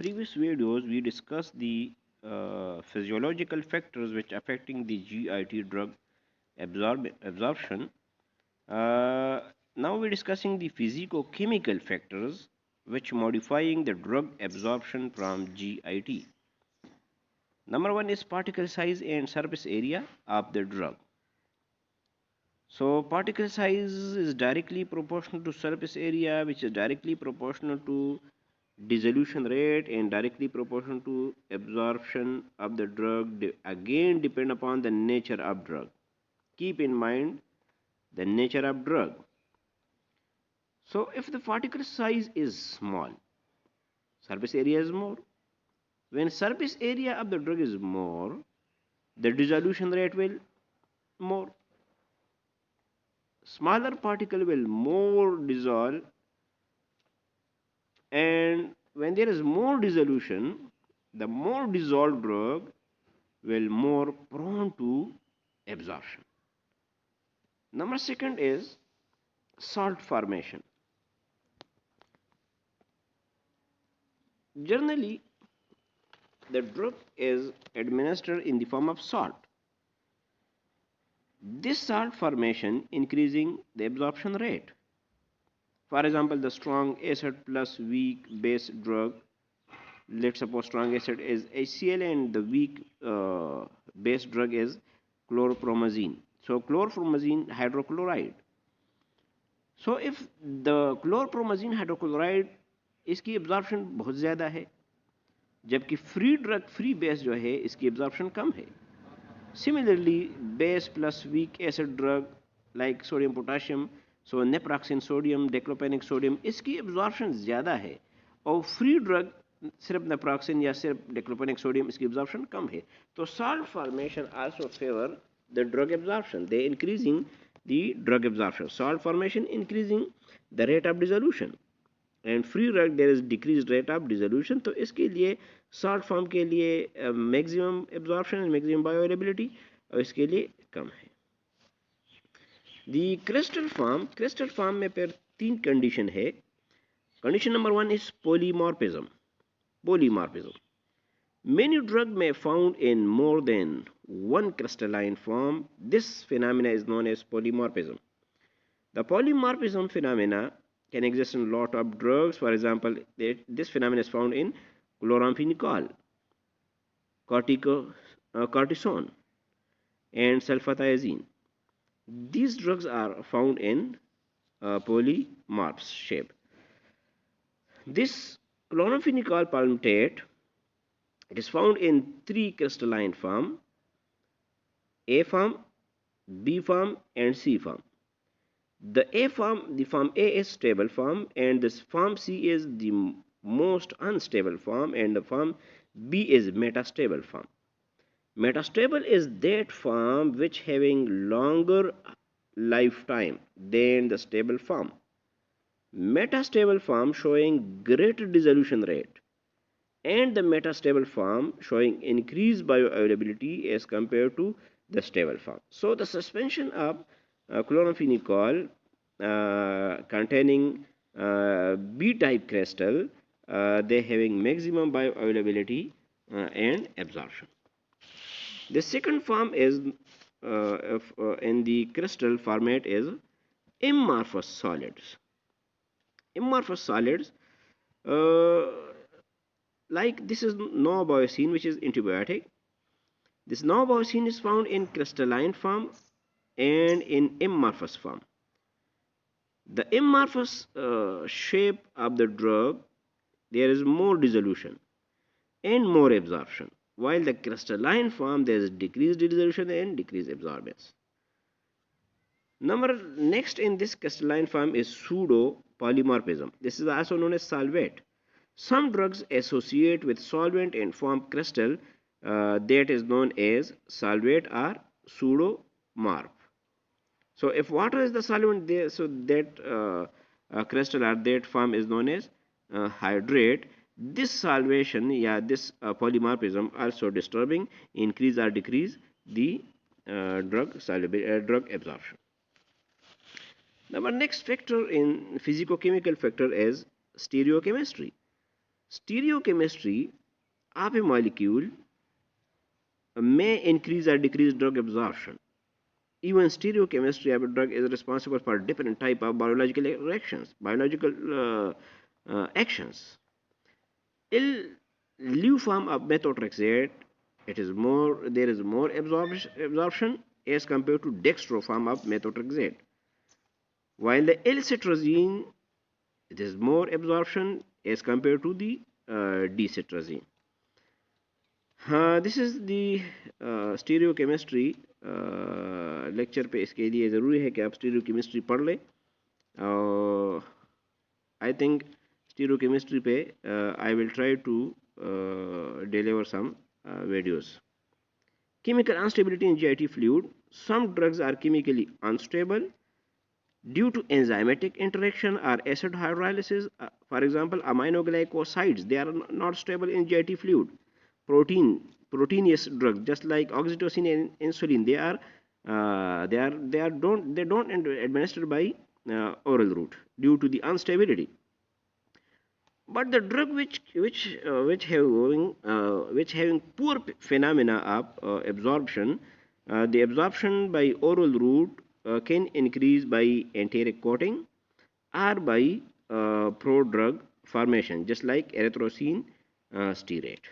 previous videos, we discussed the physiological factors which affecting the GIT drug absorption. Uh, Now we're discussing the physicochemical factors which modifying the drug absorption from GIT. Number one is particle size and surface area of the drug. So particle size is directly proportional to surface area, which is directly proportional to dissolution rate and directly proportional to absorption of the drug. Again depend upon the nature of drug. Keep in mind the nature of drug. So if the particle size is small, surface area is more. When surface area of the drug is more, the dissolution rate will more. Smaller particle will more dissolve, and when there is more dissolution, the more dissolved drug will more prone to absorption. Number second is salt formation. Generally, the drug is administered in the form of salt. This salt formation increasing the absorption rate. For example, the strong acid plus weak base drug. Let's suppose strong acid is HCl and the weak base drug is chlorpromazine. So chlorpromazine hydrochloride. So if the chlorpromazine hydrochloride इसकी absorption बहुत ज़्यादा है, जबकि free drug free base जो है इसकी absorption कम है. Similarly, base plus weak acid drug like sodium potassium, so naproxen sodium, declopenic sodium, इसकी एब्जॉर्प्शन ज़्यादा है और फ्री ड्रग सिर्फ नेप्रोक्सिन या सिर्फ डेक्लोपेनिक सोडियम इसकी एब्जॉर्प्शन कम है. तो salt formation also favour the drug absorption. They increasing the drug absorption. Salt formation increasing the rate of dissolution and free drug there is decrease rate of dissolution. तो इसके लिए salt form के लिए maximum absorption and maximum bioavailability और इसके लिए कम है. The crystal form में फिर तीन कंडीशन है. Condition number one is polymorphism. Many drugs may found in more than one crystalline form. This phenomena is known as polymorphism. The polymorphism phenomena can exist in a lot of drugs. For example, this phenomenon is found in chloramphenicol, cortisone, and sulfathiazine. These drugs are found in polymorphs shape. This chloramphenicol palmitate, it is found in three crystalline form: A form, B form, and C form. The form A is stable form, and this form C is the most unstable form, and the form B is metastable form. Metastable is that form which having longer lifetime than the stable form. Metastable form showing greater dissolution rate, and the metastable form showing increased bioavailability as compared to the stable form. So the suspension of chloramphenicol containing B-type crystal, they having maximum bioavailability and absorption. The second form is in the crystal format is amorphous solids. Amorphous solids, like this is novobiocin, which is antibiotic. This novobiocin is found in crystalline form and in amorphous form. The amorphous shape of the drug, there is more dissolution and more absorption, while the crystalline form there is decreased dissolution and decreased absorbance. Next in this crystalline form is pseudo polymorphism. This is also known as solvate. Some drugs associate with solvent and form crystal that is known as solvate or pseudomorph. So if water is the solvent there, so that crystal or that form is known as hydrate. This solvation, yeah, this polymorphism also disturbing increase or decrease the drug absorption. Now, our next factor in physicochemical factor is stereochemistry. Stereochemistry of a molecule may increase or decrease drug absorption. Even stereochemistry of a drug is responsible for different type of biological actions. In lieu form of methotrexate, there is more absorption as compared to dextro form of methotrexate. While the L-citrazine, it is more absorption as compared to the D-citrazine. हाँ, this is the stereochemistry lecture पे इसके लिए ज़रूरी है कि आप stereochemistry पढ़ लें और I think stereochemistry पे I will try to deliver some videos. Chemical instability in GIT fluid. Some drugs are chemically unstable due to enzymatic interaction or acid hydrolysis. For example, aminoglycosides, they are not stable in GIT fluid. Proteinous drugs, just like oxytocin and insulin, they don't administered by oral route due to the instability. But the drug which having poor phenomena of absorption, the absorption by oral route can increase by enteric coating or by prodrug formation, just like erythrocene stearate.